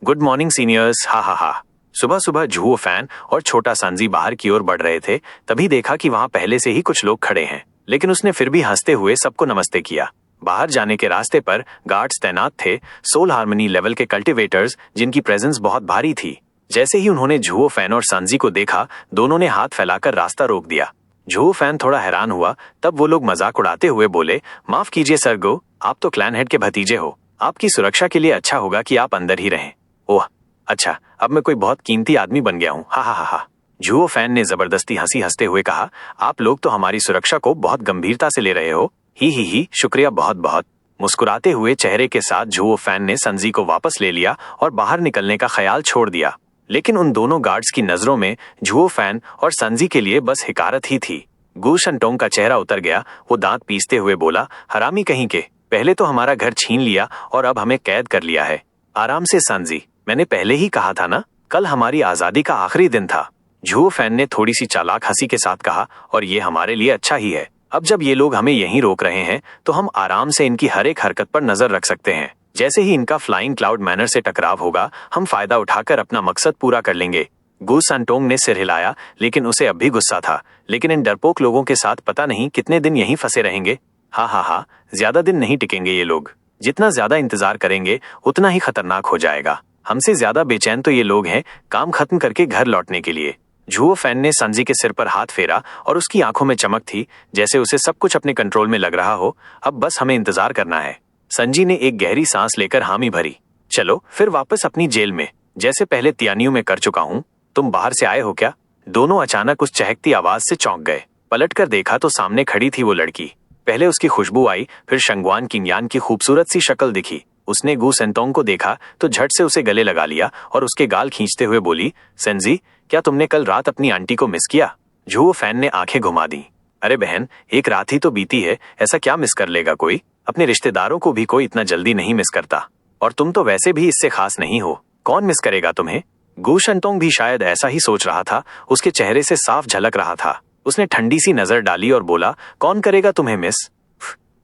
Good morning seniors, हा हा हा। सुबह सुबह जुओ फैन और छोटा सांजी बाहर की ओर बढ़ रहे थे, तभी देखा कि वहां पहले से ही कुछ लोग खड़े हैं, लेकिन उसने फिर भी हंसते हुए सबको नमस्ते किया। बाहर जाने के रास्ते पर गार्ड्स तैनात थे, सोल हार्मनी लेवल के कल्टीवेटर्स, जिनकी प्रेजेंस बहुत भारी थी। जैसे ही उन्होंने जुओ फैन और सांजी को देखा, दोनों ने हाथ फैलाकर रास्ता रोक दिया। जुओ फैन थोड़ा हैरान हुआ, तब वो लोग मजाक उड़ाते हुए बोले, माफ कीजिए सरगो, आप तो क्लैन हेड के भतीजे हो, आपकी सुरक्षा के लिए अच्छा होगा कि आप अंदर ही रहें। ओह अच्छा, अब मैं कोई बहुत कीमती आदमी बन गया हूँ, हा हा हा हा। जुओ फैन ने जबरदस्ती हंसी हंसते हुए कहा, आप लोग तो हमारी सुरक्षा को बहुत गंभीरता से ले रहे हो। ही, शुक्रिया बहुत बहुत। मुस्कुराते हुए चेहरे के साथ जुओ फैन ने संजी को वापस ले लिया और बाहर निकलने का ख्याल छोड़ दिया। लेकिन उन दोनों गार्ड्स की नजरों में जुओ फैन और संजी के लिए बस हिकारत ही थी। गू शंटोंग का चेहरा उतर गया, वो दांत पीसते हुए बोला, हरामी कहीं के, पहले तो हमारा घर छीन लिया और अब हमें कैद कर लिया है। आराम से सांजी, मैंने पहले ही कहा था ना, कल हमारी आजादी का आखिरी दिन था। जुओ फैन ने थोड़ी सी चालाक हंसी के साथ कहा, और ये हमारे लिए अच्छा ही है। अब जब ये लोग हमें यहीं रोक रहे हैं, तो हम आराम से इनकी हर एक हरकत पर नजर रख सकते हैं। जैसे ही इनका फ्लाइंग क्लाउड मैनर से टकराव होगा, हम फायदा उठाकर अपना मकसद पूरा कर लेंगे। गू संटोंग ने सिर हिलाया, लेकिन उसे अब भी गुस्सा था। लेकिन इन डरपोक लोगों के साथ पता नहीं कितने दिन यहीं फंसे रहेंगे। हा हा हा, ज्यादा दिन नहीं टिकेंगे ये लोग। जितना ज्यादा इंतजार करेंगे, उतना ही खतरनाक हो जाएगा। हमसे ज्यादा बेचैन तो ये लोग हैं काम खत्म करके घर लौटने के लिए। जुओ फैन ने संजी के सिर पर हाथ फेरा और उसकी आंखों में चमक थी, जैसे उसे सब कुछ अपने कंट्रोल में लग रहा हो। अब बस हमें इंतजार करना है। संजी ने एक गहरी सांस लेकर हामी भरी। चलो फिर वापस अपनी जेल में, जैसे पहले तियानियों में कर चुका हूँ। तुम बाहर से आए हो क्या? दोनों अचानक उस चहकती आवाज से चौंक गए। पलट कर देखा तो सामने खड़ी थी वो लड़की। पहले उसकी खुशबू आई, फिर शंगवान किंगयान की खूबसूरत सी शक्ल दिखी। उसने गू सेंतोंग को देखा तो झट से उसे गले लगा लिया और उसके गाल खींचते हुए बोली, सेंजी, क्या तुमने कल रात अपनी आंटी को मिस किया? जुओ फैन ने आंखें घुमा दी। अरे बहन, एक रात ही तो बीती है, ऐसा क्या मिस कर लेगा कोई? अपने रिश्तेदारों को भी कोई इतना जल्दी नहीं मिस करता, और तुम तो वैसे भी इससे खास नहीं हो, कौन मिस करेगा तुम्हें? गू शंतोंग भी शायद ऐसा ही सोच रहा था, उसके चेहरे से साफ झलक रहा था। उसने ठंडी सी नजर डाली और बोला, कौन करेगा तुम्हें मिस?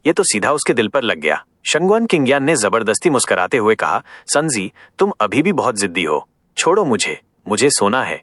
ये तो सीधा उसके दिल पर लग गया। शंगवान किंगयान ने जबरदस्ती मुस्कुराते हुए कहा, संजी, तुम अभी भी बहुत जिद्दी हो, छोड़ो मुझे, मुझे सोना है।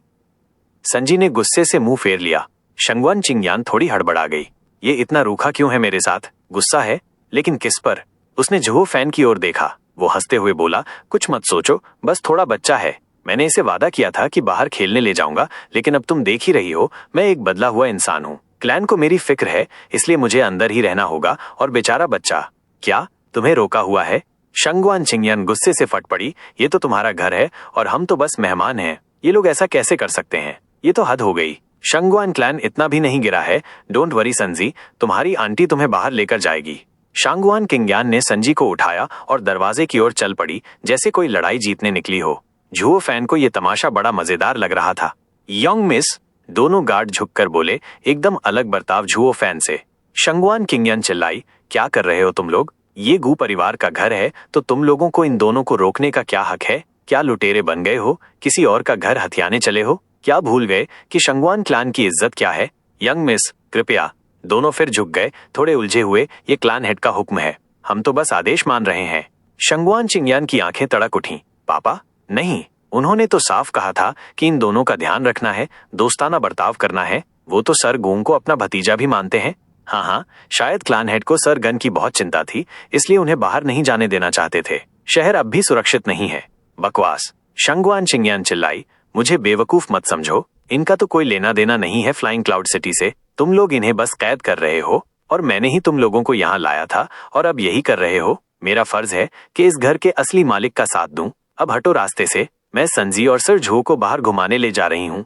संजी ने गुस्से से मुंह फेर लिया। शंगवान चिंगयान थोड़ी हड़बड़ा गई। ये इतना रूखा क्यों है मेरे साथ? गुस्सा है? लेकिन किस पर? उसने जुहो फैन की ओर देखा। वो हंसते हुए बोला, कुछ मत सोचो, बस थोड़ा बच्चा है। मैंने इसे वादा किया था कि बाहर खेलने ले जाऊंगा, लेकिन अब तुम देख ही रही हो, मैं एक बदला हुआ इंसान हूँ। क्लैन को मेरी फिक्र है, इसलिए मुझे अंदर ही रहना होगा, और बेचारा बच्चा, क्या तुम्हें रोका हुआ है? शंगवान चिंगयान गुस्से से फट पड़ी, ये तो तुम्हारा घर है और हम तो बस मेहमान हैं। ये लोग ऐसा कैसे कर सकते हैं? ये तो हद हो गई। शंगवान क्लैन इतना भी नहीं गिरा है। डोंट वरी संजी, तुम्हारी आंटी तुम्हें बाहर लेकर जाएगी। शांगवान किंगयान ने संजी को उठाया और दरवाजे की ओर चल पड़ी, जैसे कोई लड़ाई जीतने निकली हो। जुओ फैन को यह तमाशा बड़ा मजेदार लग रहा था। यंग मिस, दोनों गार्ड झुककर बोले, एकदम अलग बर्ताव जुओ फैन से। शंगवान किंगयान चिल्लाई, क्या कर रहे हो तुम लोग? ये गू परिवार का घर है, तो तुम लोगों को इन दोनों को रोकने का क्या हक है? क्या लुटेरे बन गए हो? किसी और का घर हथियाने चले हो? क्या भूल गए कि शंगवान क्लान की इज्जत क्या है? यंग मिस, कृपया। दोनों फिर झुक गए, थोड़े उलझे हुए। ये क्लान हेड का हुक्म है, हम तो बस आदेश मान रहे हैं। शंगवान चिंगयान की आंखें तड़क उठी। पापा? नहीं, उन्होंने तो साफ कहा था कि इन दोनों का ध्यान रखना है, दोस्ताना बर्ताव करना है। वो तो सर गोंग को अपना भतीजा भी मानते हैं। हाँ हाँ, शायद क्लान हेड को सर गन की बहुत चिंता थी, इसलिए उन्हें बाहर नहीं जाने देना चाहते थे। शहर अब भी सुरक्षित नहीं है। बकवास, शंगवान चिंगयान चिल्लाई, मुझे बेवकूफ मत समझो, इनका तो कोई लेना देना नहीं है फ्लाइंग क्लाउड सिटी से। तुम लोग इन्हें बस कैद कर रहे हो, और मैंने ही तुम लोगों को यहाँ लाया था, और अब यही कर रहे हो। मेरा फर्ज है कि इस घर के असली मालिक का साथ दूं। अब हटो रास्ते से, मैं संजी और सर झो को बाहर घुमाने ले जा रही हूँ।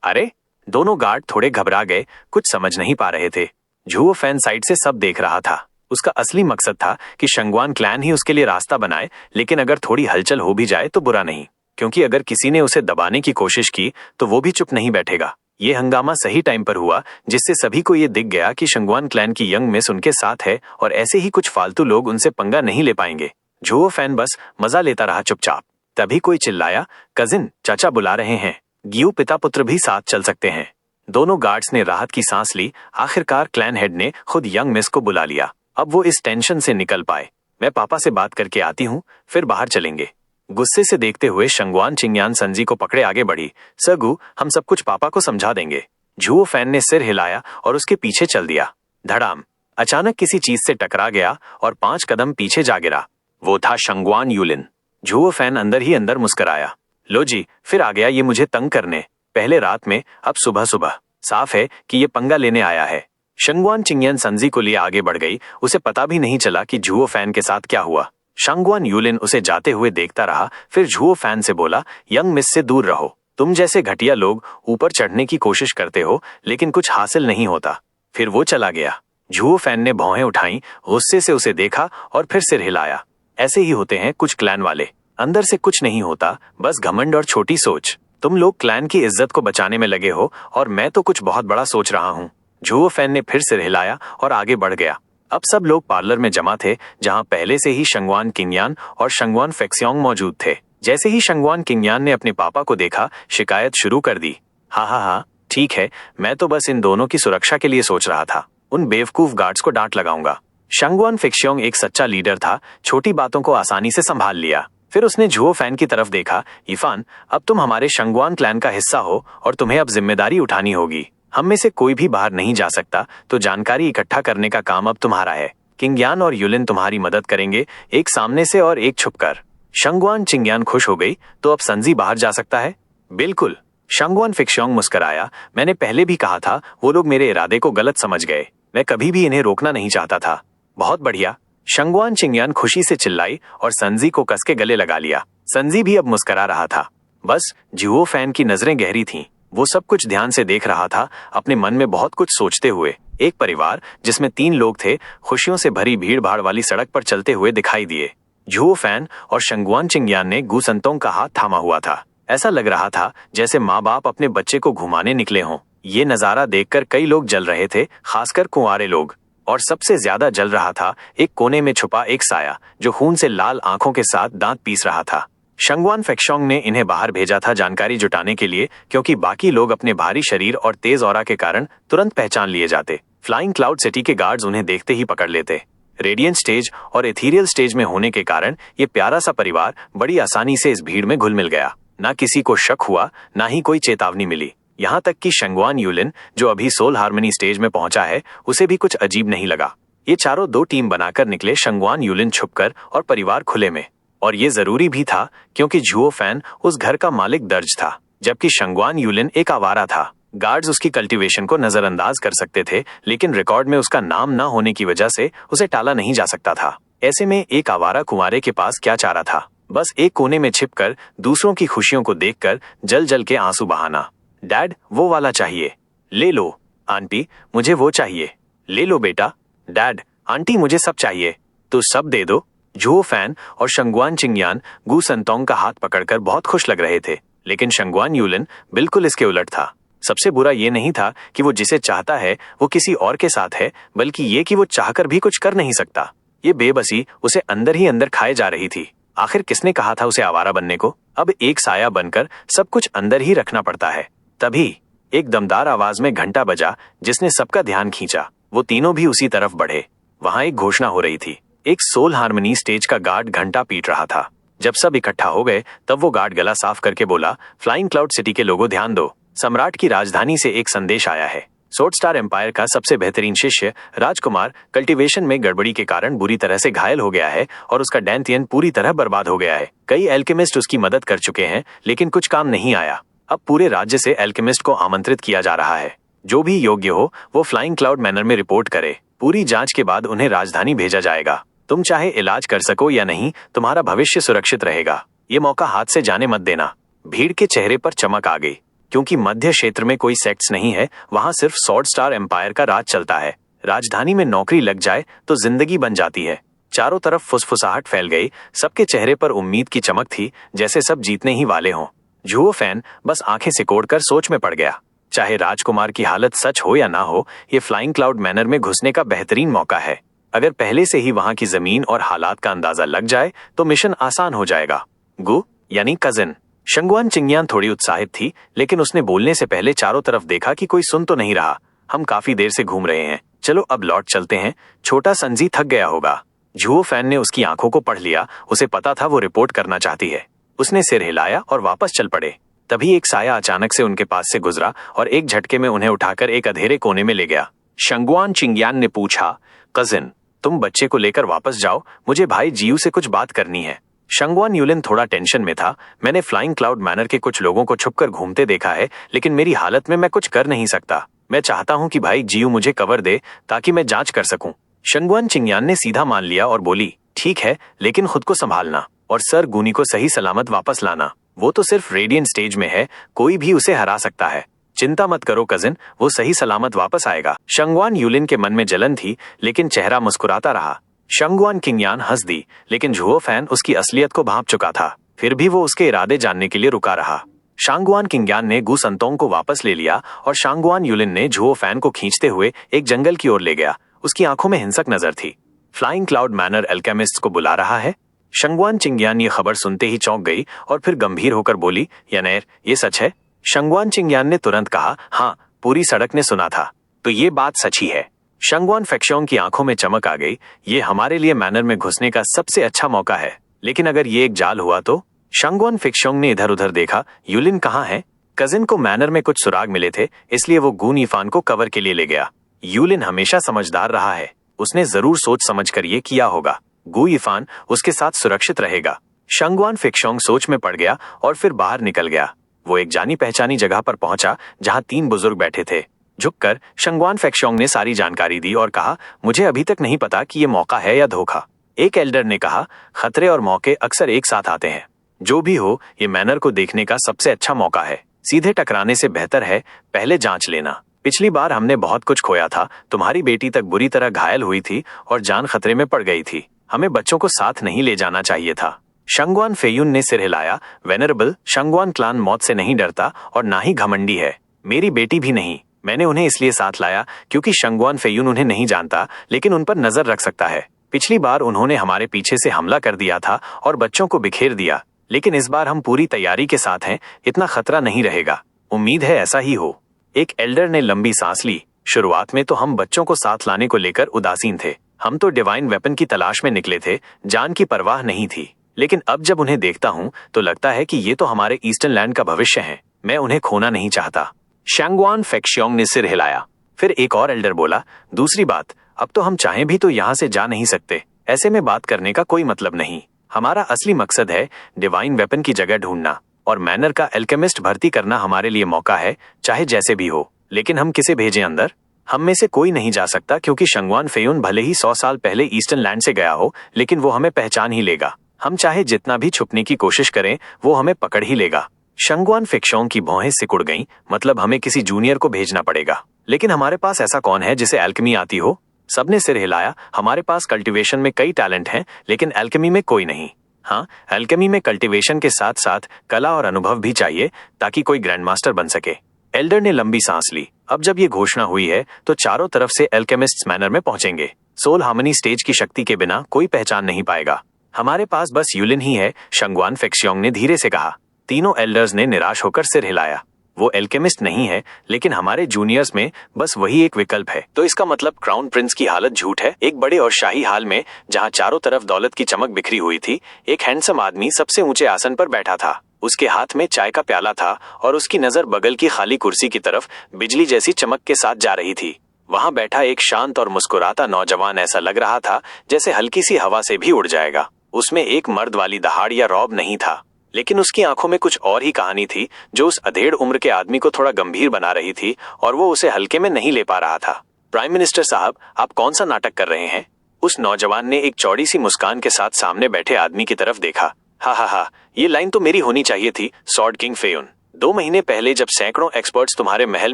अरे, दोनों गार्ड थोड़े घबरा गए, कुछ समझ नहीं पा रहे थे। जुओ फैन साइड से सब देख रहा था। उसका असली मकसद था कि शंगवान क्लैन ही उसके लिए रास्ता बनाए, लेकिन अगर थोड़ी हलचल हो भी जाए तो बुरा नहीं, क्योंकि अगर किसी ने उसे दबाने की कोशिश की तो वो भी चुप नहीं बैठेगा। ये हंगामा सही टाइम पर हुआ, जिससे सभी को ये दिख गया कि शंगवान क्लैन की यंग मिस उनके साथ है, और ऐसे ही कुछ फालतू लोग उनसे पंगा नहीं ले पाएंगे। जुओ फैन बस मजा लेता रहा चुपचाप। तभी कोई चिल्लाया, कजिन, चाचा बुला रहे हैं। गियू पिता पुत्र भी साथ चल सकते हैं। दोनों गार्ड्स ने राहत की सांस ली। आखिरकार क्लैन हेड ने खुद यंग मिस को बुला लिया। अब वो इस टेंशन से निकल पाए। मैं पापा से बात करके आती हूँ, फिर बाहर चलेंगे। गुस्से से देखते हुए शंगवान चिंगयान संजी को पकड़े आगे बढ़ी। सगु, हम सब कुछ पापा को समझा देंगे। झुओ फैन ने सिर हिलाया और उसके पीछे चल दिया। धड़ाम, अचानक किसी चीज से टकरा गया और 5 कदम पीछे जा गिरा। वो था शंगवान यूलिन। झुओ फैन अंदर ही अंदर मुस्कराया। लो जी, फिर आ गया ये मुझे तंग करने। पहले रात में, अब सुबह सुबह। साफ है कि ये पंगा लेने आया है। शंगवान चिंगयान संजी को लिए आगे बढ़ गई। उसे पता भी नहीं चला कि झुओ फैन के साथ क्या हुआ। शंगवान यूलिन उसे जाते हुए देखता रहा, फिर झुओ फैन से बोला, यंग मिस से दूर रहो। तुम जैसे घटिया लोग ऊपर चढ़ने की कोशिश करते हो, लेकिन कुछ हासिल नहीं होता। फिर वो चला गया। झुओ फैन ने भौहें उठाई, गुस्से से उसे देखा और फिर सिर हिलाया। ऐसे ही होते हैं कुछ क्लैन वाले, अंदर से कुछ नहीं होता, बस घमंड और छोटी सोच। तुम लोग क्लैन की इज्जत को बचाने में लगे हो और मैं तो कुछ बहुत बड़ा सोच रहा हूँ। झुओ फैन ने फिर सिर हिलाया और आगे बढ़ गया। अब सब लोग पार्लर में जमा थे, जहां पहले से ही शंगवान किंगयान और शंगवान फेक्सियोंग मौजूद थे। जैसे ही शंगवान किंगयान ने अपने पापा को देखा, शिकायत शुरू कर दी। हाँ, ठीक है, मैं तो बस इन दोनों की सुरक्षा के लिए सोच रहा था। उन बेवकूफ गार्ड्स को डांट लगाऊंगा। शंगवान फेक्सियोंग एक सच्चा लीडर था, छोटी बातों को आसानी से संभाल लिया। फिर उसने झुओ फैन की तरफ देखा। इफान, अब तुम हमारे शंगवान क्लैन का हिस्सा हो और तुम्हें अब जिम्मेदारी उठानी होगी। हम में से कोई भी बाहर नहीं जा सकता, तो जानकारी इकट्ठा करने का काम अब तुम्हारा है। किंगयान और यूलिन तुम्हारी मदद करेंगे, एक सामने से और एक छुपकर। शंगवान चिंगयान खुश हो गई, तो अब संजी बाहर जा सकता है? बिल्कुल। शंगवान फेक्सियोंग मुस्कराया। मैंने पहले भी कहा था, वो लोग मेरे इरादे को गलत समझ गए। मैं कभी भी इन्हें रोकना नहीं चाहता था। बहुत बढ़िया। शंगवान चिंगयान खुशी से चिल्लाई और संजी को कस के गले लगा लिया। संजी भी अब मुस्करा रहा था। बस झुओ फैन की नजरें गहरी थीं। वो सब कुछ ध्यान से देख रहा था, अपने मन में बहुत कुछ सोचते हुए। एक परिवार जिसमें 3 लोग थे, खुशियों से भरी भीड़ भाड़ वाली सड़क पर चलते हुए दिखाई दिए। झुओ फैन और शंगवान चिंगयान ने गुसंतोंग का हाथ थामा हुआ था। ऐसा लग रहा था जैसे माँ बाप अपने बच्चे को घुमाने निकले हों। ये नजारा देखकर कई लोग जल रहे थे, खासकर कुंवारे लोग। और सबसे ज्यादा जल रहा था एक कोने में छुपा एक साया, जो खून से लाल आंखों के साथ दांत पीस रहा था। शंगवान फेक्सियोंग ने इन्हें बाहर भेजा था जानकारी जुटाने के लिए, क्योंकि बाकी लोग अपने भारी शरीर और तेज ऑरा के कारण तुरंत पहचान लिए जाते। फ्लाइंग क्लाउड सिटी के गार्ड्स उन्हें देखते ही पकड़ लेते। रेडियंट स्टेज और एथीरियल स्टेज में होने के कारण ये प्यारा सा परिवार बड़ी आसानी से इस भीड़ में घुल मिल गया। ना किसी को शक हुआ, ना ही कोई चेतावनी मिली। यहाँ तक कि शंगवान यूलिन, जो अभी सोल हार्मनी स्टेज में पहुंचा है, उसे भी कुछ अजीब नहीं लगा। ये चारों 2 टीम बनाकर निकले, शंगवान यूलिन छुपकर और परिवार खुले में। और ये जरूरी भी था, क्योंकि झुओ फैन उस घर का मालिक दर्ज था, जबकि शंगवान यूलिन एक आवारा था। गार्ड्स उसकी कल्टीवेशन को नजरअंदाज कर सकते थे, लेकिन रिकॉर्ड में उसका नाम न होने की वजह से उसे टाला नहीं जा सकता था। ऐसे में एक आवारा कुंवारे के पास क्या चारा था? बस एक कोने में छिपकर दूसरों की खुशियों को देखकर जल जल के आंसू बहाना। डैड, वो वाला चाहिए। ले लो। आंटी, मुझे वो चाहिए। ले लो बेटा। डैड, आंटी, मुझे सब चाहिए। तो सब दे दो। झुओ फैन और शंगवान चिंगयान गुसंतोंग का हाथ पकड़कर बहुत खुश लग रहे थे, लेकिन शंगवान यूलिन बिल्कुल इसके उलट था। सबसे बुरा ये नहीं था कि वो जिसे चाहता है वो किसी और के साथ है, बल्कि ये कि वो चाहकर भी कुछ कर नहीं सकता। ये बेबसी उसे अंदर ही अंदर खाए जा रही थी। आखिर किसने कहा था उसे आवारा बनने को? अब एक साया बनकर सब कुछ अंदर ही रखना पड़ता है। तभी एक दमदार आवाज में घंटा बजा, जिसने सबका ध्यान खींचा। वो तीनों भी उसी तरफ बढ़े। वहां एक घोषणा हो रही थी। एक सोल हार्मनी स्टेज का गार्ड घंटा पीट रहा था। जब सब इकट्ठा हो गए, तब वो गार्ड गला साफ करके बोला, फ्लाइंग क्लाउड सिटी के लोगों, ध्यान दो। सम्राट की राजधानी से एक संदेश आया है। सोर्ड स्टार एम्पायर का सबसे बेहतरीन शिष्य राजकुमार कल्टीवेशन में गड़बड़ी के कारण बुरी तरह से घायल हो गया है और उसका डैंथियन पूरी तरह बर्बाद हो गया है। कई एल्केमिस्ट उसकी मदद कर चुके हैं, लेकिन कुछ काम नहीं आया। अब पूरे राज्य से एल्केमिस्ट को आमंत्रित किया जा रहा है। जो भी योग्य हो वो फ्लाइंग क्लाउड मैनर में रिपोर्ट करे। पूरी जांच के बाद उन्हें राजधानी भेजा जाएगा। तुम चाहे इलाज कर सको या नहीं, तुम्हारा भविष्य सुरक्षित रहेगा। ये मौका हाथ से जाने मत देना। भीड़ के चेहरे पर चमक आ गई, क्योंकि मध्य क्षेत्र में कोई सेक्ट्स नहीं है, वहां सिर्फ सॉर्ड स्टार एम्पायर का राज चलता है। राजधानी में नौकरी लग जाए तो जिंदगी बन जाती है। चारों तरफ फुसफुसाहट फैल गई। सबके चेहरे पर उम्मीद की चमक थी, जैसे सब जीतने ही वाले हों। झुओ फैन बस आंखें सिकोड़कर सोच में पड़ गया। चाहे राजकुमार की हालत सच हो या ना हो, ये फ्लाइंग क्लाउड मैनर में घुसने का बेहतरीन मौका है। अगर पहले से ही वहां की जमीन और हालात का अंदाजा लग जाए तो मिशन आसान हो जाएगा। गु यानी कजिन। शंगवान चिंगयान थोड़ी उत्साहित थी, लेकिन उसने बोलने से पहले चारों तरफ देखा कि कोई सुन तो नहीं रहा। हम काफी देर से घूम रहे हैं, चलो अब लौट चलते हैं। छोटा संजी थक गया होगा। झुओ फैन ने उसकी आंखों को पढ़ लिया। उसे पता था वो रिपोर्ट करना चाहती है। उसने सिर हिलाया और वापस चल पड़े। तभी एक साया अचानक से उनके पास से गुजरा और एक झटके में उन्हें उठाकर एक अंधेरे कोने में ले गया। शंगुआन चिंग्यान ने पूछा, कजिन, तुम बच्चे को लेकर वापस जाओ, मुझे भाई जियू से कुछ बात करनी है। शंगुआन यूलिन थोड़ा टेंशन में था। मैंने फ्लाइंग क्लाउड मैनर के कुछ लोगों को छुपकर घूमते देखा है, लेकिन मेरी हालत में मैं कुछ कर नहीं सकता। मैं चाहता हूं कि भाई जियू मुझे कवर दे ताकि मैं जांच कर सकूं। शंगुआन चिंग्यान ने सीधा मान लिया और बोली, ठीक है, लेकिन खुद को संभालना और सर गूनी को सही सलामत वापस लाना। वो तो सिर्फ रेडियंट स्टेज में है, कोई भी उसे हरा सकता है। चिंता मत करो कजिन, वो सही सलामत वापस आएगा। शंगुआन यूलिन के मन में जलन थी, लेकिन चेहरा मुस्कुराता रहा। शंगुआन किंगयान हंस दी, लेकिन झुओ फैन उसकी असलियत को भांप चुका था। फिर भी वो उसके इरादे जानने के लिए रुका रहा। शांगुआन किंगयान ने गु संतोंग को वापस ले लिया और शांगुआन यूलिन ने झुओ फैन को खींचते हुए एक जंगल की ओर ले गया। उसकी आंखों में हिंसक नजर थी। फ्लाइंग क्लाउड मैनर एल्केमिस्ट्स को बुला रहा है। शंगुआन चिंग्यान ये खबर सुनते ही चौंक गई और फिर गंभीर होकर बोली, यनेर, ये सच है? शंगुआन चिंग्यान ने तुरंत कहा, हाँ, पूरी सड़क ने सुना था, तो ये बात सच ही है। शंगुआन फेक्शोंग की आंखों में चमक आ गई। ये हमारे लिए मैनर में घुसने का सबसे अच्छा मौका है, लेकिन अगर ये एक जाल हुआ तो? शंगुआन फेक्शोंग ने इधर उधर देखा। यूलिन कहाँ है? कजिन को मैनर में कुछ सुराग मिले थे, इसलिए वो गू नीफान को कवर के लिए ले गया। यूलिन हमेशा समझदार रहा है, उसने जरूर सोच समझकर ये किया होगा। गू यीफान उसके साथ सुरक्षित रहेगा। शंगुआन फेक्शोंग सोच में पड़ गया और फिर बाहर निकल गया। वो एक जानी पहचानी जगह पर पहुंचा जहां 3 बुजुर्ग बैठे थे। झुककर शंगुआन फेक्शोंग ने सारी जानकारी दी और कहा, मुझे अभी तक नहीं पता कि ये मौका है या धोखा। एक एल्डर ने कहा, खतरे और मौके अक्सर एक साथ आते हैं। जो भी हो, ये मैनर को देखने का सबसे अच्छा मौका है। सीधे टकराने से बेहतर है पहले जांच लेना। पिछली बार हमने बहुत कुछ खोया था। तुम्हारी बेटी तक बुरी तरह घायल हुई थी और जान खतरे में पड़ गई थी। हमें बच्चों को साथ नहीं ले जाना चाहिए था। शंगुआन फेयुन ने सिर हिलाया। वेनरेबल, शंगुआन क्लान मौत से नहीं डरता और ना ही घमंडी है। मेरी बेटी भी नहीं। मैंने उन्हें इसलिए साथ लाया क्योंकि शंगुआन फेयुन उन्हें नहीं जानता, लेकिन उन पर नजर रख सकता है। पिछली बार उन्होंने हमारे पीछे से हमला कर दिया था और बच्चों को बिखेर दिया, लेकिन इस बार हम पूरी तैयारी के साथ हैं, इतना खतरा नहीं रहेगा। उम्मीद है ऐसा ही हो। एक एल्डर ने लंबी सांस ली। शुरुआत में तो हम बच्चों को साथ लाने को लेकर उदासीन थे। हम तो डिवाइन वेपन की तलाश में निकले थे, जान की परवाह नहीं थी। लेकिन अब जब उन्हें देखता हूं तो लगता है कि ये तो हमारे ईस्टर्न लैंड का भविष्य है। मैं उन्हें खोना नहीं चाहता। शंगुआन फेक्शियोंग ने सिर हिलाया। फिर एक और एल्डर बोला, दूसरी बात, अब तो हम चाहें भी तो यहाँ से जा नहीं सकते। ऐसे में बात करने का कोई मतलब नहीं। हमारा असली मकसद है डिवाइन वेपन की जगह ढूंढना, और मैनर का एल्केमिस्ट भर्ती करना हमारे लिए मौका है, चाहे जैसे भी हो। लेकिन हम किसे भेजें अंदर? हम में से कोई नहीं जा सकता, क्योंकि शंगुआन फेयुन भले ही 100 साल पहले ईस्टर्न लैंड से गया हो, लेकिन वो हमें पहचान ही लेगा। हम चाहे जितना भी छुपने की कोशिश करें, वो हमें पकड़ ही लेगा। शंगुआन फेक्शोंग की भौहें सिकुड़ गईं। मतलब हमें किसी जूनियर को भेजना पड़ेगा। लेकिन हमारे पास ऐसा कौन है जिसे एल्केमी आती हो? सबने सिर हिलाया। हमारे पास कल्टीवेशन में कई टैलेंट हैं, लेकिन एल्केमी में कोई नहीं। हाँ, एल्केमी में कल्टीवेशन के साथ साथ कला और अनुभव भी चाहिए, ताकि कोई ग्रैंड मास्टर बन सके। एल्डर ने लंबी सांस ली। अब जब ये घोषणा हुई है तो चारों तरफ से एल्केमिस्ट्स मैनर में पहुंचेंगे। सोल हार्मनी स्टेज की शक्ति के बिना कोई पहचान नहीं पाएगा। हमारे पास बस यूलिन ही है, शंगुआन फेक्शियोंग ने धीरे से कहा। तीनों एल्डर्स ने निराश होकर सिर हिलाया। वो एल्केमिस्ट नहीं है, लेकिन हमारे जूनियर्स में बस वही एक विकल्प है। तो इसका मतलब क्राउन प्रिंस की हालत झूठ है। एक बड़े और शाही हाल में, जहां चारों तरफ दौलत की चमक बिखरी हुई थी, एक हैंडसम आदमी सबसे ऊंचे आसन पर बैठा था। उसके हाथ में चाय का प्याला था और उसकी नजर बगल की खाली कुर्सी की तरफ बिजली जैसी चमक के साथ जा रही थी। वहां बैठा एक शांत और मुस्कुराता नौजवान ऐसा लग रहा था जैसे हल्की सी हवा से भी उड़ जाएगा। उसमें एक मर्द वाली दहाड़ या रौब नहीं था, लेकिन उसकी आंखों में कुछ और ही कहानी थी, जो उस अधेड़ उम्र के आदमी को थोड़ा गंभीर बना रही थी, और वो उसे हल्के में नहीं ले पा रहा था। प्राइम मिनिस्टर साहब, आप कौन सा नाटक कर रहे हैं? उस नौजवान ने एक चौड़ी सी मुस्कान के साथ सामने बैठे आदमी की तरफ देखा। हा, ये लाइन तो मेरी होनी चाहिए थी, सॉर्ड किंग फेयुन। 2 महीने पहले जब सैकड़ों एक्सपर्ट्स तुम्हारे महल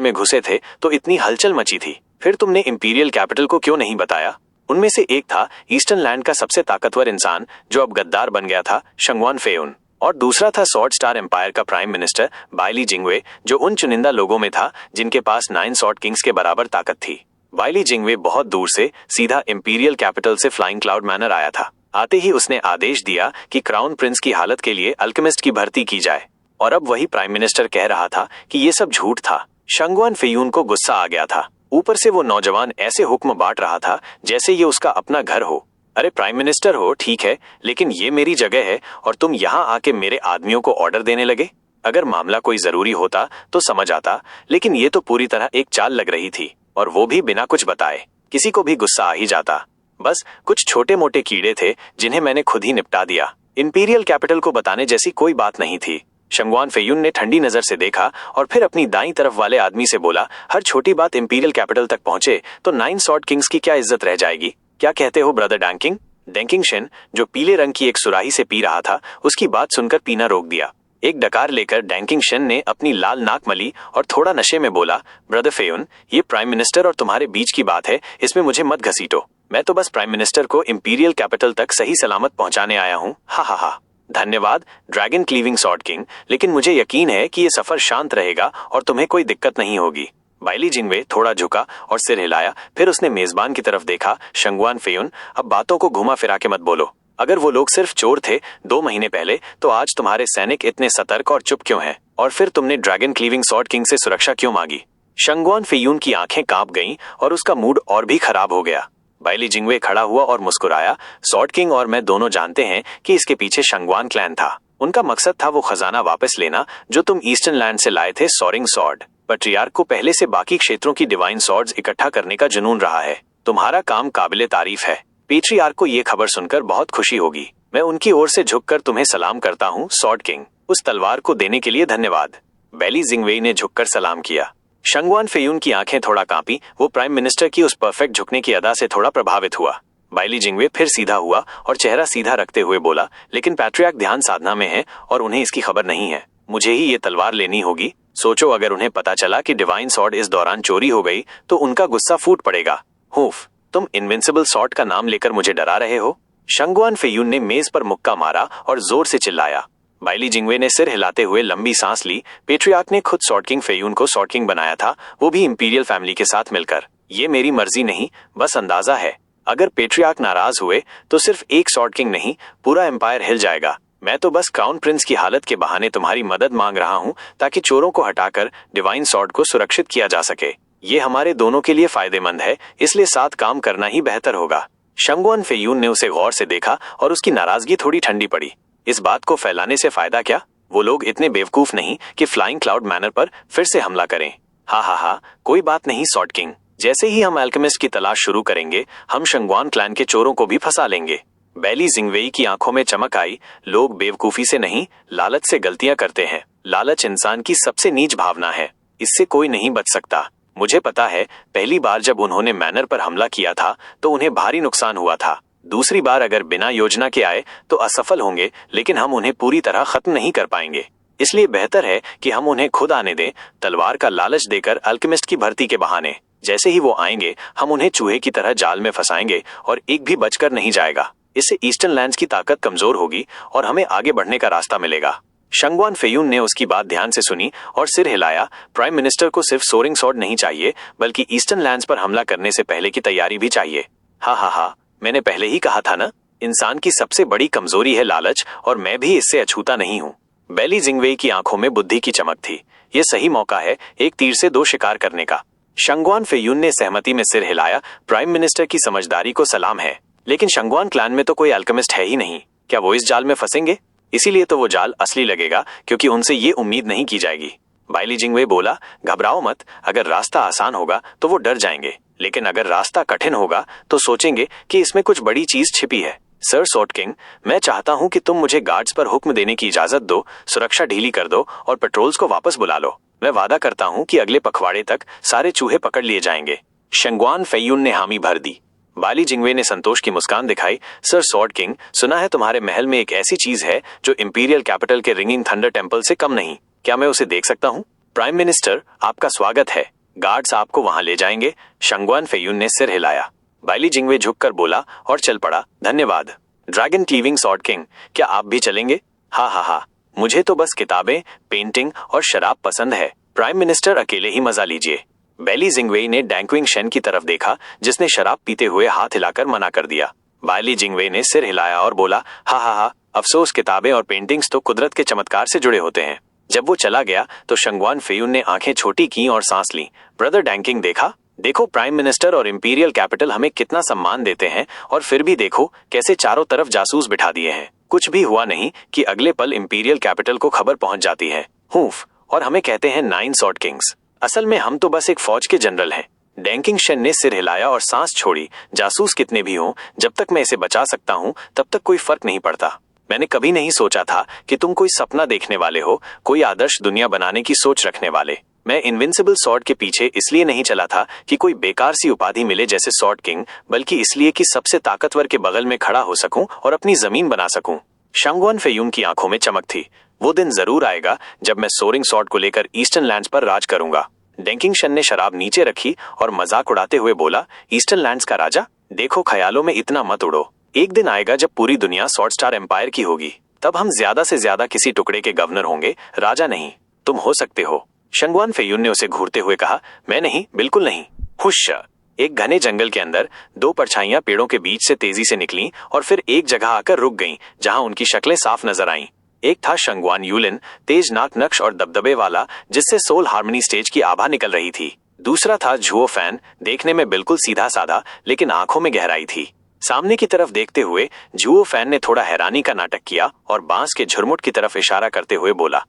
में घुसे थे तो इतनी हलचल मची थी। फिर तुमने इंपीरियल कैपिटल को क्यों नहीं बताया? उनमें से एक था ईस्टर्न लैंड का सबसे ताकतवर इंसान, जो अब गद्दार बन गया था, शंगुआन फेयुन। और दूसरा था सॉर्ड स्टार एम्पायर का प्राइम मिनिस्टर बाइली जिंगवे, जो उन चुनिंदा लोगों में था जिनके पास 9 सॉर्ड किंग्स के बराबर ताकत थी। बाइली जिंगवे बहुत दूर से सीधा इंपीरियल कैपिटल से फ्लाइंग क्लाउड मैनर आया था। आते ही उसने आदेश दिया कि क्राउन प्रिंस की हालत के लिए अल्केमिस्ट की भर्ती की जाए, और अब वही प्राइम मिनिस्टर कह रहा था कि ये सब झूठ था। शंगुआन फेयुन को गुस्सा आ गया था। ऊपर से वो नौजवान ऐसे हुक्म बांट रहा था जैसे ये उसका अपना घर हो। अरे प्राइम मिनिस्टर हो ठीक है, लेकिन ये मेरी जगह है और तुम यहाँ आके मेरे आदमियों को ऑर्डर देने लगे। अगर मामला कोई जरूरी होता तो समझ आता, लेकिन ये तो पूरी तरह एक चाल लग रही थी, और वो भी बिना कुछ बताए। किसी को भी गुस्सा आ ही जाता। बस कुछ छोटे मोटे कीड़े थे जिन्हें मैंने खुद ही निपटा दिया। इंपीरियल कैपिटल को बताने जैसी कोई बात नहीं थी। शंगवान फेयून ने ठंडी नजर से देखा और फिर अपनी दाईं तरफ वाले आदमी से बोला, हर छोटी बात इंपीरियल कैपिटल तक पहुंचे तो 9 सॉर्ड किंग्स की क्या इज्जत रह जाएगी? क्या कहते हो ब्रदर डैंकिंग? डैंकिंग शेन, जो पीले रंग की एक सुराही से पी रहा था, उसकी बात सुनकर पीना रोक दिया। एक डकार लेकर डैंकिंग शेन ने अपनी लाल नाक मली और थोड़ा नशे में बोला, ब्रदर फेयून, ये प्राइम मिनिस्टर और तुम्हारे बीच की बात है, इसमें मुझे मत घसीटो। मैं तो बस प्राइम मिनिस्टर को इंपीरियल कैपिटल तक सही सलामत पहुंचाने आया हूँ। हा हा हा। धन्यवाद ड्रैगन क्लीविंग सॉर्ड किंग, लेकिन मुझे यकीन है कि ये सफर शांत रहेगा और तुम्हें कोई दिक्कत नहीं होगी। बाइली जिंगवे थोड़ा झुका और सिर हिलाया, फिर उसने मेजबान की तरफ देखा। शंगवान फेयून, अब बातों को घुमा फिरा के मत बोलो। अगर वो लोग सिर्फ चोर थे 2 महीने पहले, तो आज तुम्हारे सैनिक इतने सतर्क और चुप क्यों हैं? और फिर तुमने ड्रैगन क्लीविंग सॉर्ड किंग से सुरक्षा क्यों मांगी? शंगवान फेयून की आंखें कांप गईं और उसका मूड और भी खराब हो गया। बाइली जिंगवे खड़ा हुआ और मुस्कुराया, सॉर्ड किंग और मैं दोनों जानते हैं कि इसके पीछे शंगवान क्लैन था। उनका मकसद था वो खजाना वापस लेना जो तुम ईस्टर्न लैंड से लाए थे, सोरिंग सॉर्ड। पैट्रियार्क को पहले से बाकी क्षेत्रों की डिवाइन सॉर्ड्स इकट्ठा करने का जुनून रहा है। तुम्हारा काम काबिले तारीफ है। पैट्रियार्क को ये खबर सुनकर बहुत खुशी होगी। मैं उनकी ओर से झुककर तुम्हें सलाम करता हूँ सॉर्ड किंग। उस तलवार को देने के लिए धन्यवाद। बैली जिंगवेई ने झुककर सलाम किया। शंगवान फेयून की आंखें थोड़ा कांपी। वो प्राइम मिनिस्टर की उस परफेक्ट झुकने की अदा से थोड़ा प्रभावित हुआ। बाइली जिंगवे फिर सीधा हुआ और चेहरा सीधा रखते हुए बोला, लेकिन पैट्रियार्क ध्यान साधना में है और उन्हें इसकी खबर नहीं है। मुझे ही ये तलवार लेनी होगी। सोचो, अगर उन्हें पता चला कि डिवाइन सॉर्ड इस दौरान चोरी हो गई तो उनका गुस्सा फूट पड़ेगा। हुफ, तुम इनविंसिबल सॉर्ड का नाम लेकर मुझे डरा रहे हो? शंगवान फेयून ने मेज पर मुक्का मारा और जोर से चिल्लाया। बाइली जिंगवे ने सिर हिलाते हुए लंबी सांस ली। पैट्रियार्क ने खुद सॉर्ड किंग फेयून को सॉर्ड किंग बनाया था, वो भी इंपीरियल फैमिली के साथ मिलकर। ये मेरी मर्जी नहीं, बस अंदाजा है। अगर पैट्रियार्क नाराज हुए तो सिर्फ एक सॉर्ड किंग नहीं, पूरा एम्पायर हिल जाएगा। मैं तो बस क्राउन प्रिंस की हालत के बहाने तुम्हारी मदद मांग रहा हूँ ताकि चोरों को हटाकर डिवाइन सॉर्ड को सुरक्षित किया जा सके। ये हमारे दोनों के लिए फायदेमंद है, इसलिए साथ काम करना ही बेहतर होगा। शंगवान फेयून ने उसे गौर से देखा और उसकी नाराजगी थोड़ी ठंडी पड़ी। इस बात को फैलाने से फायदा क्या? वो लोग इतने बेवकूफ नहीं कि फ्लाइंग क्लाउड मैनर पर फिर से हमला करें। हा हा हा, कोई बात नहीं सॉर्ड किंग। जैसे ही हम अल्केमिस्ट की तलाश शुरू करेंगे, हम शंगवान क्लैन के चोरों को भी फंसा लेंगे। बैली जिंगवेई की आंखों में चमक आई। लोग बेवकूफी से नहीं, लालच से गलतियां करते हैं। लालच इंसान की सबसे नीच भावना है, इससे कोई नहीं बच सकता। मुझे पता है, पहली बार जब उन्होंने मैनर पर हमला किया था तो उन्हें भारी नुकसान हुआ था। दूसरी बार अगर बिना योजना के आए तो असफल होंगे, लेकिन हम उन्हें पूरी तरह खत्म नहीं कर पाएंगे। इसलिए बेहतर है कि हम उन्हें खुद आने दें, तलवार का लालच देकर अल्केमिस्ट की भर्ती के बहाने। जैसे ही वो आएंगे, हम उन्हें चूहे की तरह जाल में फंसाएंगे और एक भी बचकर नहीं जाएगा। इससे ईस्टर्न लैंड्स की ताकत कमजोर होगी और हमें आगे बढ़ने का रास्ता मिलेगा। शंगवान फेयून ने उसकी बात ध्यान से सुनी और सिर हिलाया। प्राइम मिनिस्टर को सिर्फ सोरिंग सॉर्ड नहीं चाहिए, बल्कि ईस्टर्न लैंड्स पर हमला करने से पहले की तैयारी भी चाहिए। हा हा हा, मैंने पहले ही कहा था ना, इंसान की सबसे बड़ी कमजोरी है लालच, और मैं भी इससे अछूता नहीं हूँ। बैली जिंगवेई की आंखों में बुद्धि की चमक थी। ये सही मौका है एक तीर से 2 शिकार करने का। शंगवान फेयून ने सहमति में सिर हिलाया। प्राइम मिनिस्टर की समझदारी को सलाम है, लेकिन शंगवान क्लैन में तो कोई अल्केमिस्ट है ही नहीं। क्या वो इस जाल में फंसेंगे? इसीलिए तो वो जाल असली लगेगा, क्योंकि उनसे ये उम्मीद नहीं की जाएगी। बाइली जिंगवे बोला, घबराओ मत। अगर रास्ता आसान होगा तो वो डर जाएंगे, लेकिन अगर रास्ता कठिन होगा तो सोचेंगे कि इसमें कुछ बड़ी चीज छिपी है। सर सॉर्ड किंग, मैं चाहता हूं कि तुम मुझे गार्ड्स पर हुक्म देने की इजाजत दो, सुरक्षा ढीली कर दो और पेट्रोल्स को वापस बुला लो। मैं वादा करता हूं कि अगले पखवाड़े तक सारे चूहे पकड़ लिए जाएंगे। शंगवान फेयून ने हामी भर दी। बाली जिंगवे ने संतोष की मुस्कान दिखाई। सर सॉर्ड किंग, सुना है तुम्हारे महल में एक ऐसी चीज है जो इंपीरियल कैपिटल के रिंगिंग थंडर टेम्पल से कम नहीं। क्या मैं उसे देख सकता हूँ? प्राइम मिनिस्टर, आपका स्वागत है। गार्ड्स आपको वहां ले जाएंगे। शंगवान फेयून ने सिर हिलाया। बाइली जिंगवे झुककर बोला और चल पड़ा। धन्यवाद ड्रैगन क्लीविंग सॉर्ड किंग, क्या आप भी चलेंगे? हा हा हा, मुझे तो बस किताबें, पेंटिंग और शराब पसंद है। प्राइम मिनिस्टर अकेले ही मजा लीजिए। बैली जिंगवेई ने डैंक्विंग शेन की तरफ देखा, जिसने शराब पीते हुए हाथ हिलाकर मना कर दिया। बाइली जिंगवेई ने सिर हिलाया और बोला, हा हा हा, अफसोस, किताबें और पेंटिंग्स तो कुदरत के चमत्कार से जुड़े होते हैं। जब वो चला गया तो शंगवान फेयून ने आंखें छोटी की और सांस ली। ब्रदर डैंकिंग, देखा, देखो प्राइम मिनिस्टर और इंपीरियल कैपिटल हमें कितना सम्मान देते हैं, और फिर भी देखो कैसे चारों तरफ जासूस बिठा दिए हैं। कुछ भी हुआ नहीं कि अगले पल इंपीरियल कैपिटल को खबर पहुंच जाती है, हूफ, और हमें कहते हैं 9 सॉर्ड किंग्स। असल में हम तो बस एक फौज के जनरल हैं। डैंकिंग शन ने सिर हिलाया और सांस छोड़ी। जासूस कितने भी हों, जब तक मैं इसे बचा सकता हूं तब तक कोई फर्क नहीं पड़ता। मैंने कभी नहीं सोचा था कि तुम कोई सपना देखने वाले हो, कोई आदर्श दुनिया बनाने की सोच रखने वाले। मैं इनविंसिबल सॉर्ड के पीछे इसलिए नहीं चला था कि कोई बेकार सी उपाधि मिले जैसे सॉर्ड किंग, बल्कि इसलिए कि सबसे ताकतवर के बगल में खड़ा हो सकूं और अपनी जमीन बना सकूं। शंगवान फेयून की आंखों में चमक थी। वो दिन जरूर आएगा जब मैं सोरिंग सॉर्ड को लेकर ईस्टर्न लैंड्स पर राज करूंगा। डैंकिंग शन ने शराब नीचे रखी और मजाक उड़ाते हुए बोला, ईस्टर्न लैंड्स का राजा? देखो ख्यालों में इतना मत उड़ो। एक दिन आएगा जब पूरी दुनिया सॉर्ड स्टार एम्पायर की होगी। तब हम ज्यादा से ज्यादा किसी टुकड़े के गवर्नर होंगे, राजा नहीं। तुम हो सकते हो। शंगवान फेयून ने उसे घूरते हुए कहा, मैं नहीं, बिल्कुल नहीं। हुश। एक घने जंगल के अंदर 2 परछाइयां पेड़ों के बीच से तेजी से निकलीं और फिर एक जगह आकर रुक गईं, जहां उनकी शक्लें साफ नजर आईं। एक था शंगवान यूलिन, तेज नाक नक्श और दबदबे वाला, जिससे सोल हार्मनी स्टेज की आभा निकल रही थी। दूसरा था झुओ फैन, देखने में बिल्कुल सीधा साधा, लेकिन आंखों में गहराई थी। सामने की तरफ देखते हुए झुओ फैन ने थोड़ा हैरानी का नाटक किया और बांस के झुरमुट की तरफ इशारा करते हुए बोला,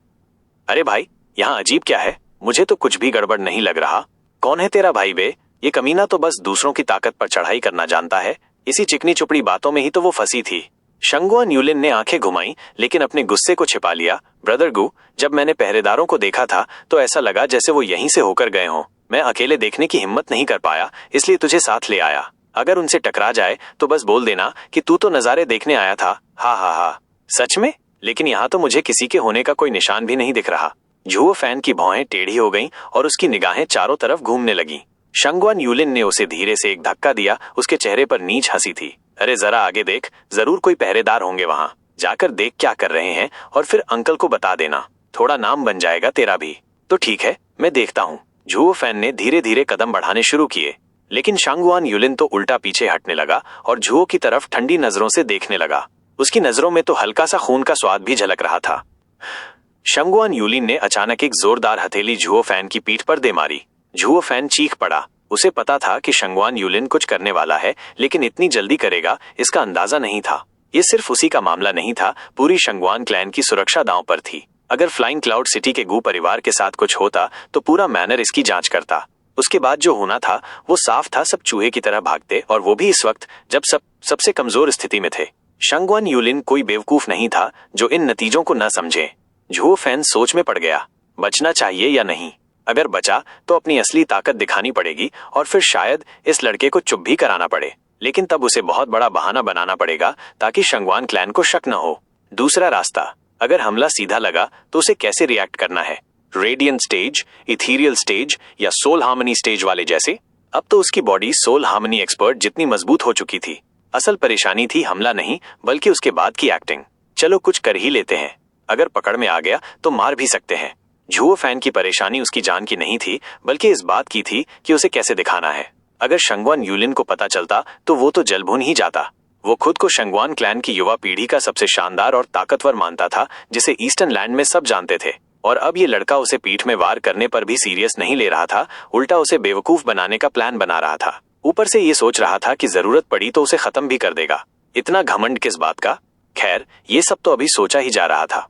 अरे भाई, यहाँ अजीब क्या है? मुझे तो कुछ भी गड़बड़ नहीं लग रहा। कौन है तेरा भाई बे? ये कमीना तो बस दूसरों की ताकत पर चढ़ाई करना जानता है। इसी चिकनी चुपड़ी बातों में ही तो वो फंसी थी। शंगुआन यूलिन ने आंखें घुमाई, लेकिन अपने गुस्से को छिपा लिया। ब्रदर गु, जब मैंने पहरेदारों को देखा था तो ऐसा लगा जैसे वो यहीं से होकर गए हों। मैं अकेले देखने की हिम्मत नहीं कर पाया, इसलिए तुझे साथ ले आया। अगर उनसे टकरा जाए तो बस बोल देना कि तू तो नजारे देखने आया था। हा हा हा। सच में? लेकिन यहाँ तो मुझे किसी के होने का कोई निशान भी नहीं दिख रहा। झुओ फैन की भौहें टेढ़ी हो गईं और उसकी निगाहें चारों तरफ घूमने लगीं। शंगवान यूलिन ने उसे धीरे से एक धक्का दिया। उसके चेहरे पर नीच हंसी थी। अरे जरा आगे देख, जरूर कोई पहरेदार होंगे वहां। जाकर देख क्या कर रहे हैं और फिर अंकल को बता देना। थोड़ा नाम बन जाएगा तेरा भी। तो ठीक है, मैं देखता हूँ। झुओ फैन ने धीरे धीरे कदम बढ़ाने शुरू किए, लेकिन शंगवान यूलिन तो उल्टा पीछे हटने लगा और झुओ की तरफ ठंडी नजरों से देखने लगा। उसकी नजरों में तो हल्का सा खून का स्वाद भी झलक रहा था। शंगुआन यूलिन ने अचानक एक जोरदार हथेली झुओ फैन की पीठ पर दे मारी। झुओ फैन चीख पड़ा। उसे पता था कि शंगुआन यूलिन कुछ करने वाला है, लेकिन इतनी जल्दी करेगा इसका अंदाजा नहीं था। ये सिर्फ उसी का मामला नहीं था, पूरी शंगुआन क्लैन की सुरक्षा दांव पर थी। अगर फ्लाइंग क्लाउड सिटी के गू परिवार के साथ कुछ होता तो पूरा मैनर इसकी जांच करता। उसके बाद जो होना था वो साफ था, सब चूहे की तरह भागते, और वो भी इस वक्त जब सबसे कमजोर स्थिति में थे। शंगुआन यूलिन कोई बेवकूफ नहीं था जो इन नतीजों को न समझे। झुओ फैन सोच में पड़ गया, बचना चाहिए या नहीं। अगर बचा तो अपनी असली ताकत दिखानी पड़ेगी और फिर शायद इस लड़के को चुप भी कराना पड़े, लेकिन तब उसे बहुत बड़ा बहाना बनाना पड़ेगा ताकि शंगुआन क्लैन को शक न हो। दूसरा रास्ता, अगर हमला सीधा लगा तो उसे कैसे रिएक्ट करना है? रेडियंट स्टेज, इथीरियल स्टेज या सोल हार्मनी स्टेज वाले जैसे? अब तो उसकी बॉडी सोल हार्मनी एक्सपर्ट जितनी मजबूत हो चुकी थी। असल परेशानी थी हमला नहीं, बल्कि उसके बाद की एक्टिंग। चलो कुछ कर ही लेते हैं, अगर पकड़ में आ गया तो मार भी सकते हैं। झुओ फैन की परेशानी उसकी जान की नहीं थी, बल्कि इस बात की थी कि उसे कैसे दिखाना है। अगर शंगुआन यूलिन को पता चलता तो वो तो जल भुन ही जाता। वो खुद को शंगुआन क्लैन की युवा पीढ़ी का सबसे शानदार और ताकतवर मानता था, जिसे ईस्टर्न लैंड में सब जानते थे। और अब ये लड़का उसे पीठ में वार करने पर भी सीरियस नहीं ले रहा था, उल्टा उसे बेवकूफ बनाने का प्लान बना रहा था। ऊपर से ये सोच रहा था कि जरूरत पड़ी तो उसे खत्म भी कर देगा। इतना घमंड किस बात का? खैर, ये सब तो अभी सोचा ही जा रहा था।